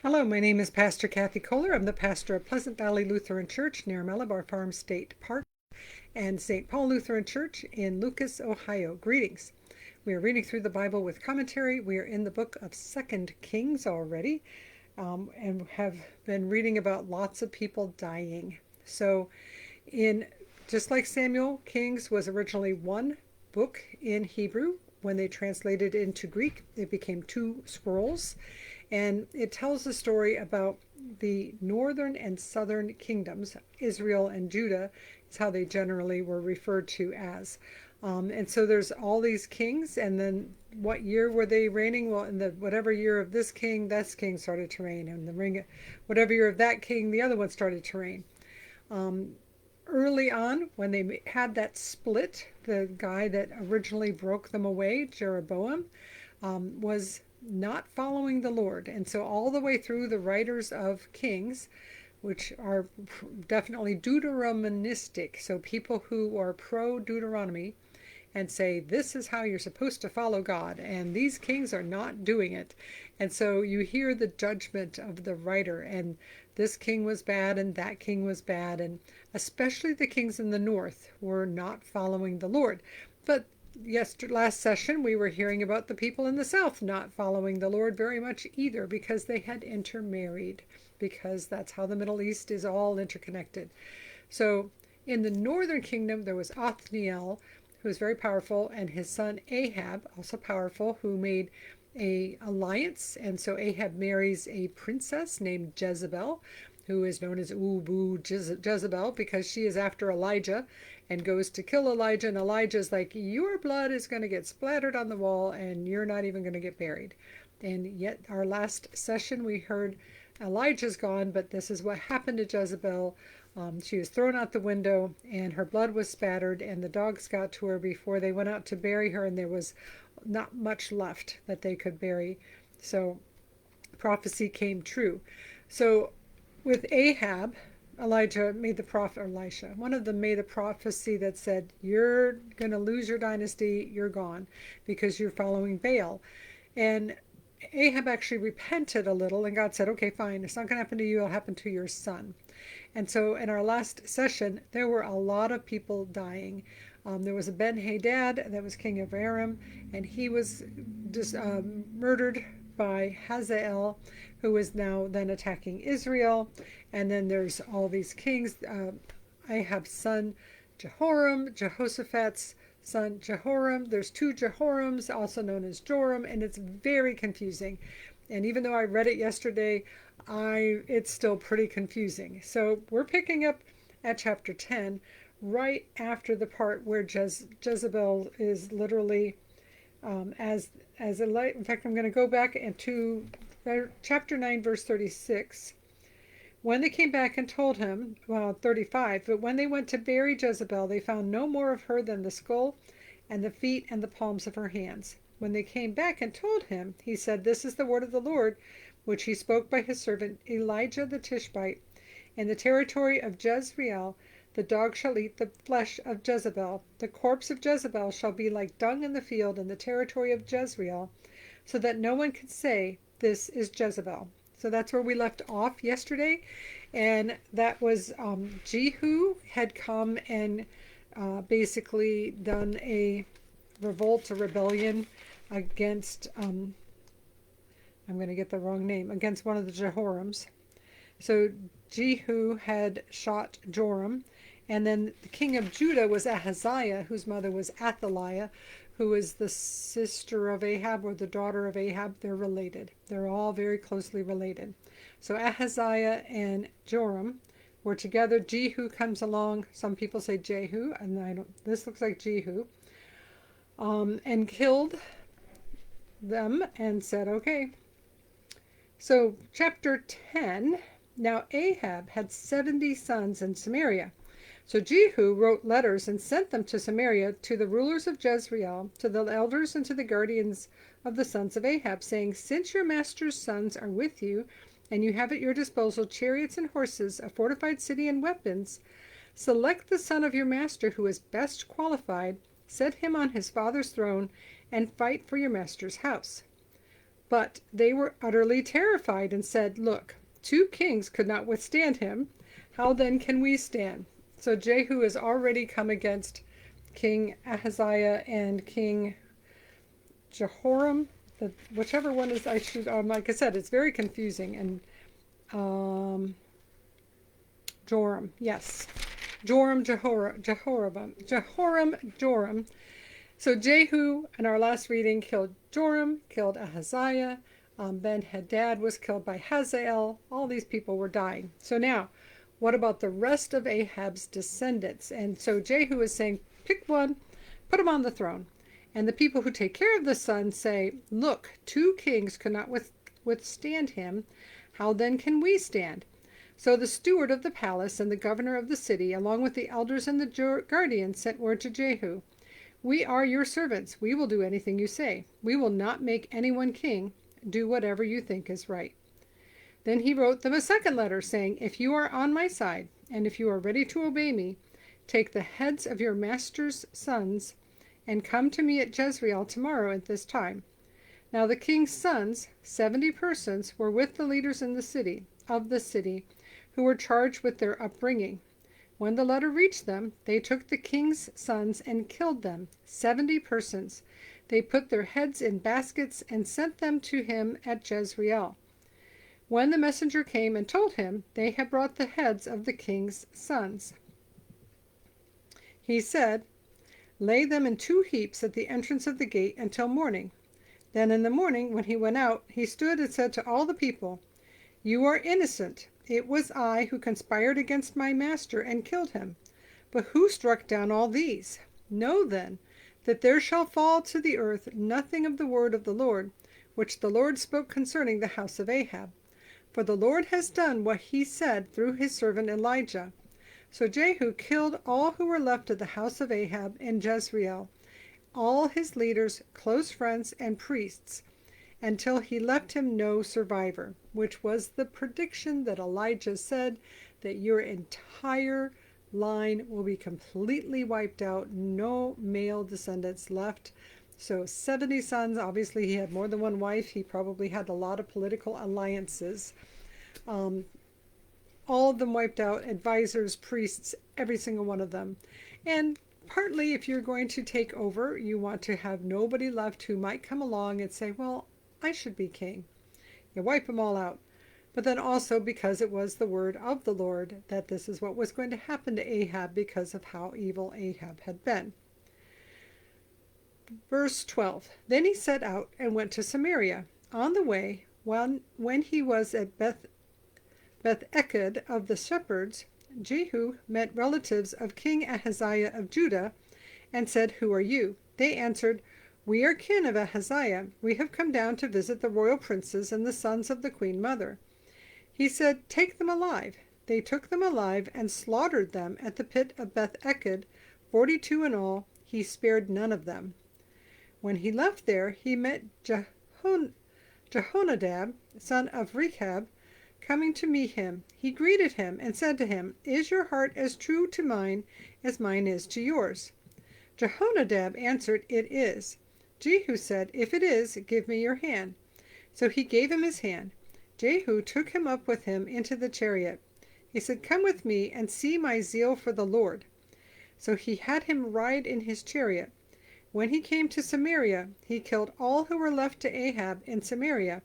Hello, my name is Pastor Kathy Kollar. I'm the pastor of Pleasant Valley Lutheran Church near Malabar Farm State Park and St. Paul Lutheran Church in Lucas, Ohio. Greetings. We are reading through the Bible with commentary. We are in the book of 2 Kings already and have been reading about lots of people dying. So in just like Samuel, Kings was originally one book in Hebrew. When they translated it into Greek, it became two scrolls. And it tells a story about the northern and southern kingdoms. Israel and Judah is how they generally were referred to as. And so there's all these kings, and then what year were they reigning? Well, in the whatever year of this king started to reign, and whatever year of that king, the other one started to reign. Early on, when they had that split, the guy that originally broke them away, Jeroboam, was not following the Lord. And so all the way through the writers of Kings, which are definitely Deuteronomistic, so people who are pro-Deuteronomy and say this is how you're supposed to follow God, and these kings are not doing it. And so you hear the judgment of the writer, and this king was bad and that king was bad, and especially the kings in the north were not following the Lord. But last session we were hearing about the people in the south not following the Lord very much either, because they had intermarried, because that's how the Middle East is all interconnected. So in the northern kingdom there was Othniel, who was very powerful, and his son Ahab, also powerful, who made a alliance. And so Ahab marries a princess named Jezebel, who is known as Ubu Jezebel, because she is after Elijah and goes to kill Elijah. And Elijah's like, your blood is going to get splattered on the wall and you're not even going to get buried. And yet our last session we heard Elijah's gone, but this is what happened to Jezebel. She was thrown out the window and her blood was spattered, and the dogs got to her before they went out to bury her, and there was not much left that they could bury. So prophecy came true. So with Ahab, one of them made a prophecy that said, you're going to lose your dynasty, you're gone, because you're following Baal. And Ahab actually repented a little, and God said, okay, fine, it's not going to happen to you, it'll happen to your son. And so in our last session, there were a lot of people dying. There was a Ben-Hadad that was king of Aram, and he was just murdered by Hazael, who is now then attacking Israel. And then there's all these kings. Ahab's son Jehoram, Jehoshaphat's son Jehoram. There's two Jehorams, also known as Joram, and it's very confusing. And even though I read it yesterday, it's still pretty confusing. So we're picking up at chapter 10, right after the part where Jezebel is literally as a light. In fact, I'm going to go back into chapter 9, verse 36. When they came back and told him, 35, but when they went to bury Jezebel, they found no more of her than the skull and the feet and the palms of her hands. When they came back and told him, he said, this is the word of the Lord, which he spoke by his servant Elijah the Tishbite. In the territory of Jezreel, the dog shall eat the flesh of Jezebel. The corpse of Jezebel shall be like dung in the field in the territory of Jezreel, so that no one can say, this is Jezebel. So that's where we left off yesterday. And that was Jehu had come and basically done a revolt, a rebellion against, I'm going to get the wrong name, against one of the Jehorams. So Jehu had shot Joram, and then the king of Judah was Ahaziah, whose mother was Athaliah, who is the sister of Ahab, or the daughter of Ahab. They're related. They're all very closely related. So Ahaziah and Joram were together. Jehu comes along. Some people say Jehu, and this looks like Jehu, and killed them and said, okay. So chapter 10, now Ahab had 70 sons in Samaria. So Jehu wrote letters and sent them to Samaria, to the rulers of Jezreel, to the elders, and to the guardians of the sons of Ahab, saying, since your master's sons are with you, and you have at your disposal chariots and horses, a fortified city and weapons, select the son of your master who is best qualified, set him on his father's throne, and fight for your master's house. But they were utterly terrified and said, "Look, 2 kings could not withstand him. How then can we stand?" So Jehu has already come against King Ahaziah and King Jehoram. Whichever one is, I should, like I said, it's very confusing. And Joram, yes. Joram. So Jehu, in our last reading, killed Joram, killed Ahaziah. Ben-Hadad was killed by Hazael. All these people were dying. So now, what about the rest of Ahab's descendants? And so Jehu is saying, pick one, put him on the throne. And the people who take care of the sons say, "Look, 2 kings could not withstand him. How then can we stand?" So the steward of the palace and the governor of the city, along with the elders and the guardians, sent word to Jehu, "We are your servants. We will do anything you say. We will not make anyone king. Do whatever you think is right." Then he wrote them a second letter, saying, "If you are on my side, and if you are ready to obey me, take the heads of your master's sons and come to me at Jezreel tomorrow at this time." Now the king's sons, 70 persons, were with the leaders in the city, who were charged with their upbringing. When the letter reached them, they took the king's sons and killed them, 70 persons. They put their heads in baskets and sent them to him at Jezreel. When the messenger came and told him they had brought the heads of the king's sons, he said, "Lay them in 2 heaps at the entrance of the gate until morning." Then in the morning, when he went out, he stood and said to all the people, "You are innocent. It was I who conspired against my master and killed him. But who struck down all these? Know then that there shall fall to the earth nothing of the word of the Lord, which the Lord spoke concerning the house of Ahab. For the Lord has done what he said through his servant Elijah." So Jehu killed all who were left of the house of Ahab in Jezreel, all his leaders, close friends, and priests, until he left him no survivor, which was the prediction that Elijah said, that your entire line will be completely wiped out, no male descendants left. So 70 sons, obviously he had more than one wife, he probably had a lot of political alliances. All of them wiped out, advisors, priests, every single one of them. And partly if you're going to take over, you want to have nobody left who might come along and say, "Well, I should be king." You wipe them all out. But then also because it was the word of the Lord that this is what was going to happen to Ahab because of how evil Ahab had been. Verse 12. Then he set out and went to Samaria. On the way, when he was at Beth-Eked of the shepherds, Jehu met relatives of King Ahaziah of Judah and said, "Who are you?" They answered, "We are kin of Ahaziah. We have come down to visit the royal princes and the sons of the queen mother." He said, "Take them alive." They took them alive and slaughtered them at the pit of Beth-Eked, 42 in all. He spared none of them. When he left there, he met Jehonadab, son of Rechab, coming to meet him. He greeted him and said to him, "Is your heart as true to mine as mine is to yours?" Jehonadab answered, "It is." Jehu said, "If it is, give me your hand." So he gave him his hand. Jehu took him up with him into the chariot. He said, "Come with me and see my zeal for the Lord." So he had him ride in his chariot. When he came to Samaria, he killed all who were left to Ahab in Samaria,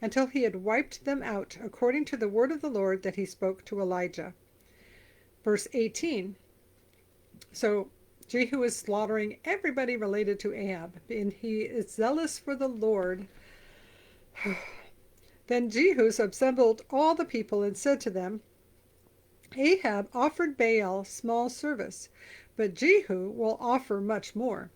until he had wiped them out, according to the word of the Lord that he spoke to Elijah. Verse 18. So Jehu is slaughtering everybody related to Ahab, and he is zealous for the Lord. Then Jehu assembled all the people and said to them, "Ahab offered Baal small service, but Jehu will offer much more.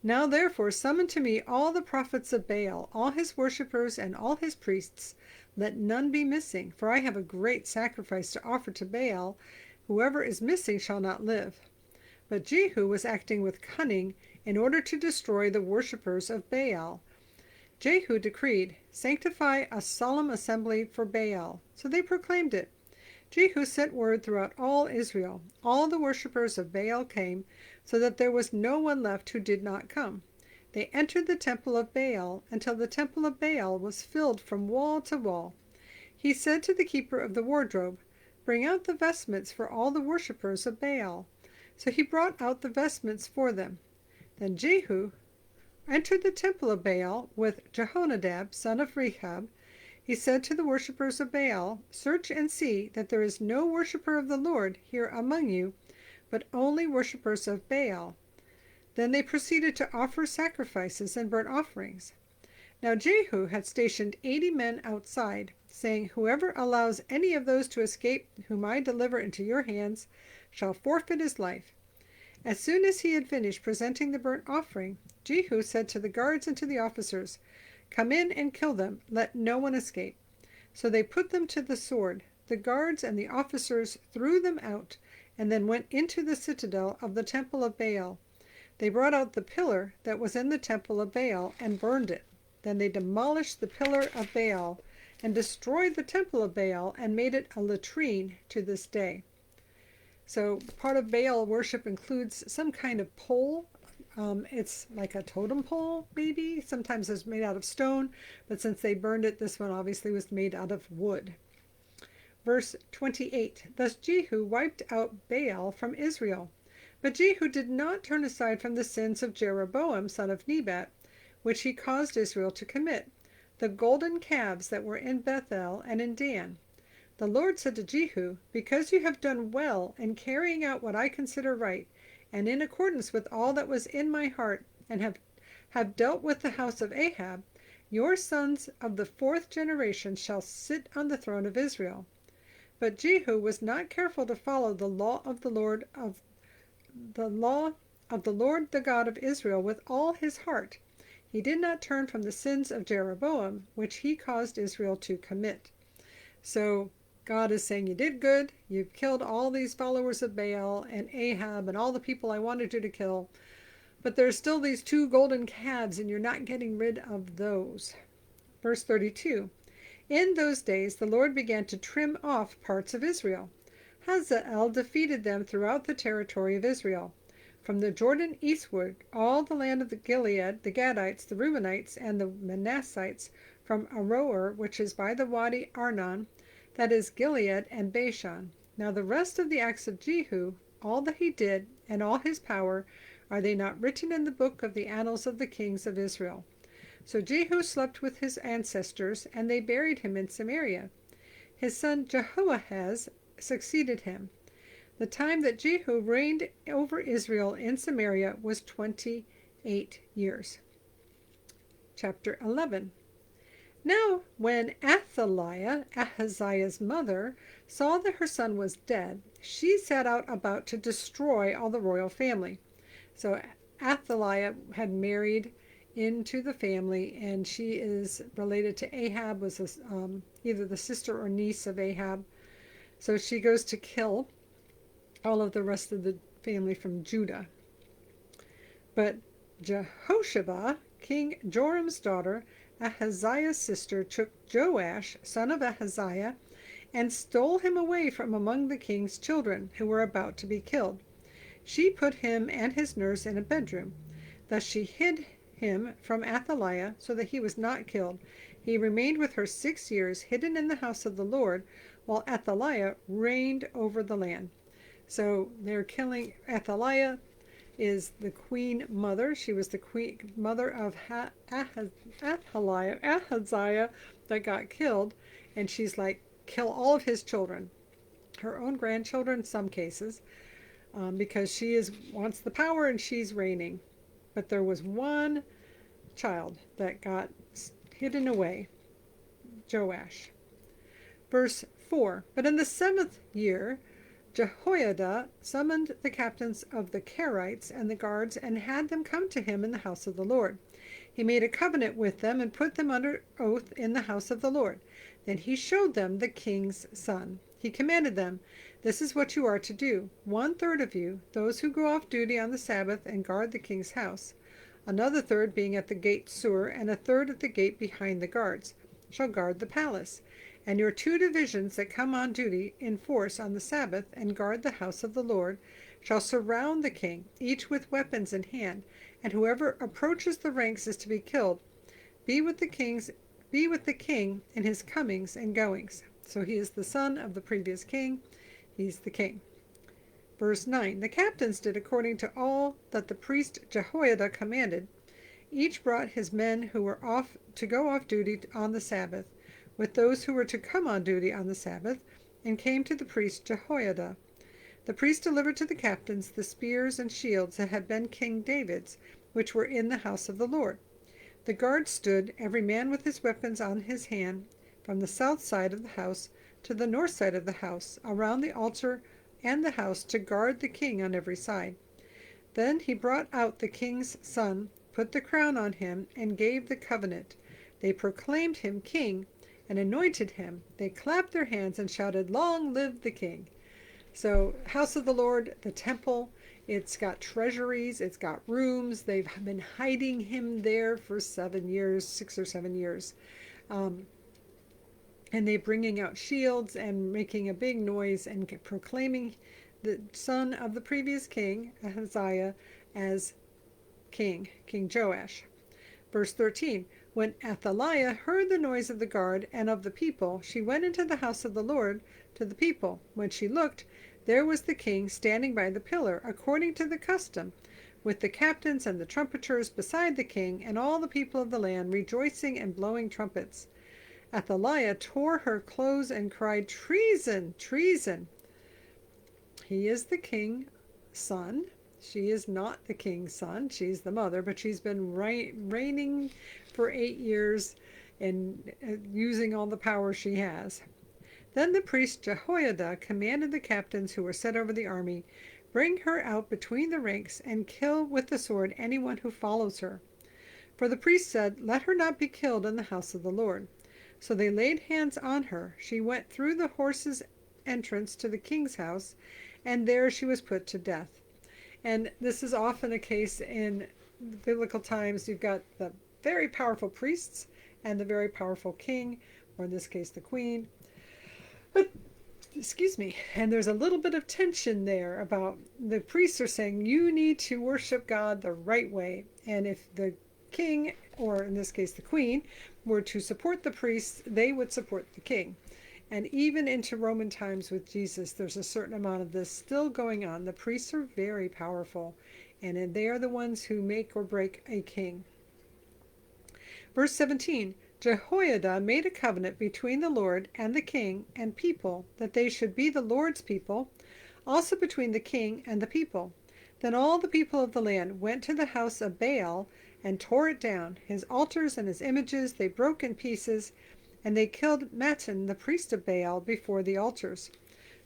Now therefore summon to me all the prophets of Baal, all his worshippers and all his priests. Let none be missing, for I have a great sacrifice to offer to Baal. Whoever is missing shall not live." But Jehu was acting with cunning in order to destroy the worshippers of Baal. Jehu decreed, "Sanctify a solemn assembly for Baal." So they proclaimed it. Jehu sent word throughout all Israel. All the worshippers of Baal came, so that there was no one left who did not come. They entered the temple of Baal until the temple of Baal was filled from wall to wall. He said to the keeper of the wardrobe, "Bring out the vestments for all the worshippers of Baal." So he brought out the vestments for them. Then Jehu entered the temple of Baal with Jehonadab, son of Rechab. He said to the worshippers of Baal, "Search and see that there is no worshipper of the Lord here among you, but only worshippers of Baal." Then they proceeded to offer sacrifices and burnt offerings. Now Jehu had stationed 80 men outside, saying, "Whoever allows any of those to escape whom I deliver into your hands shall forfeit his life." As soon as he had finished presenting the burnt offering, Jehu said to the guards and to the officers, "Come in and kill them, let no one escape." So they put them to the sword. The guards and the officers threw them out, and then went into the citadel of the temple of Baal. They brought out the pillar that was in the temple of Baal and burned it. Then they demolished the pillar of Baal and destroyed the temple of Baal and made it a latrine to this day. So part of Baal worship includes some kind of pole. It's like a totem pole, maybe. Sometimes it's made out of stone, but since they burned it, this one obviously was made out of wood. Verse 28, Thus Jehu wiped out Baal from Israel. But Jehu did not turn aside from the sins of Jeroboam, son of Nebat, which he caused Israel to commit, the golden calves that were in Bethel and in Dan. The Lord said to Jehu, "Because you have done well in carrying out what I consider right, and in accordance with all that was in my heart, and have dealt with the house of Ahab, your sons of the 4th generation shall sit on the throne of Israel." But Jehu was not careful to follow the law of the Lord the God of Israel with all his heart. He did not turn from the sins of Jeroboam, which he caused Israel to commit. So God is saying, you did good. You've killed all these followers of Baal and Ahab and all the people I wanted you to kill. But there's still these 2 golden calves, and you're not getting rid of those. Verse 32. In those days the Lord began to trim off parts of Israel. Hazael defeated them throughout the territory of Israel. From the Jordan eastward, all the land of the Gilead, the Gadites, the Reubenites, and the Manassites, from Aroer, which is by the Wadi Arnon, that is Gilead and Bashan. Now the rest of the acts of Jehu, all that he did, and all his power, are they not written in the book of the annals of the kings of Israel? So Jehu slept with his ancestors, and they buried him in Samaria. His son Jehoahaz succeeded him. The time that Jehu reigned over Israel in Samaria was 28 years. Chapter 11. Now when Athaliah, Ahaziah's mother, saw that her son was dead, she set out about to destroy all the royal family. So Athaliah had married into the family, and she is related to Ahab, was either the sister or niece of Ahab. So she goes to kill all of the rest of the family from Judah. But Jehoshaphat, King Joram's daughter, Ahaziah's sister, took Joash, son of Ahaziah, and stole him away from among the king's children who were about to be killed. She put him and his nurse in a bedroom. Thus she hid him from Athaliah so that he was not killed. He remained with her 6 years, hidden in the house of the Lord, while Athaliah reigned over the land. So they're killing. Athaliah is the queen mother. She was the queen mother of Ahaziah that got killed, and she's like, kill all of his children, her own grandchildren in some cases, because she wants the power and she's reigning. But there was one child that got hidden away, Joash. Verse 4. But in the 7th year, Jehoiada summoned the captains of the Kerites and the guards and had them come to him in the house of the Lord. He made a covenant with them and put them under oath in the house of the Lord. Then he showed them the king's son. He commanded them, "This is what you are to do. 1/3 of you, those who go off duty on the Sabbath and guard the king's house, another third being at the gate Sur, and a third at the gate behind the guards, shall guard the palace. And your 2 divisions that come on duty in force on the Sabbath and guard the house of the Lord shall surround the king, each with weapons in hand, and whoever approaches the ranks is to be killed. Be with the king in his comings and goings. So he is the son of the previous king. He's the king. Verse 9, the captains did according to all that the priest Jehoiada commanded. Each brought his men who were to go off duty on the Sabbath, with those who were to come on duty on the Sabbath, and came to the priest Jehoiada. The priest delivered to the captains the spears and shields that had been King David's, which were in the house of the Lord. The guards stood, every man with his weapons on his hand, from the south side of the house to the north side of the house, around the altar and the house, to guard the king on every side. Then he brought out the king's son, put the crown on him, and gave the covenant. They proclaimed him king and anointed him. They clapped their hands and shouted, "Long live the king!" So, house of the Lord, the temple, it's got treasuries, it's got rooms. They've been hiding him there for 7 years, 6 or 7 years. And they're bringing out shields and making a big noise and proclaiming the son of the previous king, Ahaziah, as king, King Joash. Verse 13, when Athaliah heard the noise of the guard and of the people, she went into the house of the Lord to the people. When she looked, there was the king standing by the pillar, according to the custom, with the captains and the trumpeters beside the king, and all the people of the land rejoicing and blowing trumpets. Athaliah tore her clothes and cried, "Treason! Treason!" He is the king's son. She is not the king's son. She's the mother, but she's been reigning for 8 years and using all the power she has. Then the priest Jehoiada commanded the captains who were set over the army, "Bring her out between the ranks and kill with the sword anyone who follows her." For the priest said, "Let her not be killed in the house of the Lord." So they laid hands on her. She went through the horses' entrance to the king's house, and there she was put to death. And this is often a case in biblical times. You've got the very powerful priests and the very powerful king, or in this case the queen. But, excuse me, and there's a little bit of tension there about the priests are saying you need to worship God the right way. And if the king, or in this case the queen, were to support the priests, they would support the king. And even into Roman times with Jesus, there's a certain amount of this still going on. The priests are very powerful, and they are the ones who make or break a king. Verse 17, Jehoiada made a covenant between the Lord and the king and people, that they should be the Lord's people, also between the king and the people. Then all the people of the land went to the house of Baal and tore it down. His altars and his images they broke in pieces, and they killed Mattan, the priest of Baal, before the altars.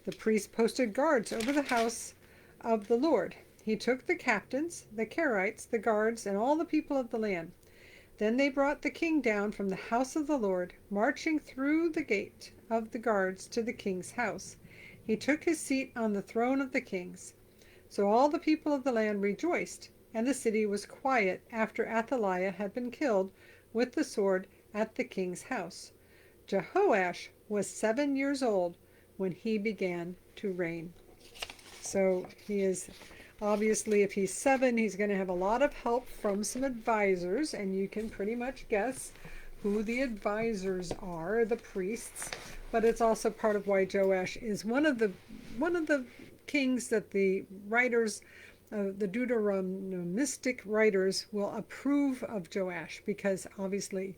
The priest posted guards over the house of the Lord. He took the captains, the Kerites, the guards, and all the people of the land. Then they brought the king down from the house of the Lord, marching through the gate of the guards to the king's house. He took his seat on the throne of the kings. So all the people of the land rejoiced, and the city was quiet after Athaliah had been killed with the sword at the king's house. Jehoash was 7 years old when he began to reign. So he is obviously, if he's 7, he's going to have a lot of help from some advisors, and you can pretty much guess who the advisors are, the priests. But it's also part of why Joash is one of the kings that the writers, the Deuteronomistic writers, will approve of Joash, because obviously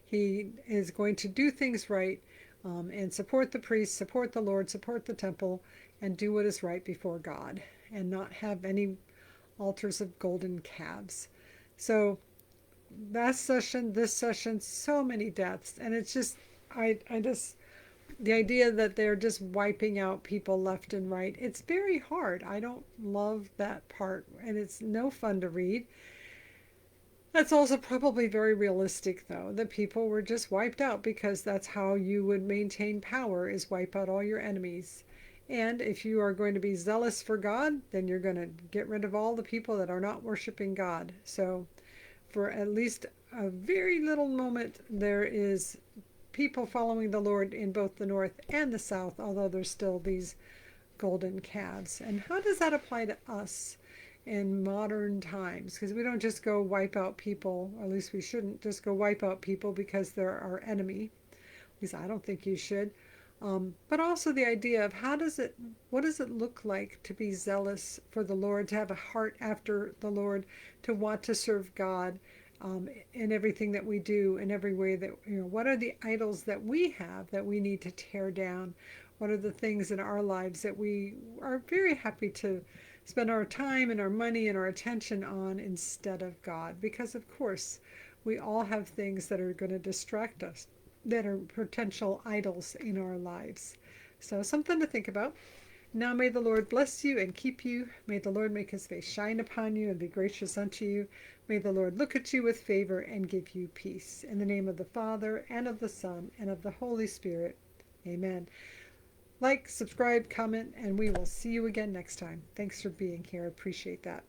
he is going to do things right, and support the priests, support the Lord, support the temple, and do what is right before God, and not have any altars of golden calves. So last session, this session, so many deaths, and it's just, I just, the idea that they're just wiping out people left and right, it's very hard. I don't love that part, and it's no fun to read. That's also probably very realistic, though, that people were just wiped out, because that's how you would maintain power, is wipe out all your enemies. And if you are going to be zealous for God, then you're going to get rid of all the people that are not worshiping God. So for at least a very little moment, there is people following the Lord in both the north and the south, although there's still these golden calves. And how does that apply to us? in modern times, because we don't just go wipe out people, or at least we shouldn't just go wipe out people because they're our enemy. At least I don't think you should. But also the idea of what does it look like to be zealous for the Lord, to have a heart after the Lord, to want to serve God in everything that we do, in every way that, what are the idols that we have that we need to tear down? What are the things in our lives that we are very happy to spend our time and our money and our attention on instead of God? Because, of course, we all have things that are going to distract us, that are potential idols in our lives. So, something to think about. Now may the Lord bless you and keep you. May the Lord make his face shine upon you and be gracious unto you. May the Lord look at you with favor and give you peace. In the name of the Father, and of the Son, and of the Holy Spirit. Amen. Like, subscribe, comment, and we will see you again next time. Thanks for being here. I appreciate that.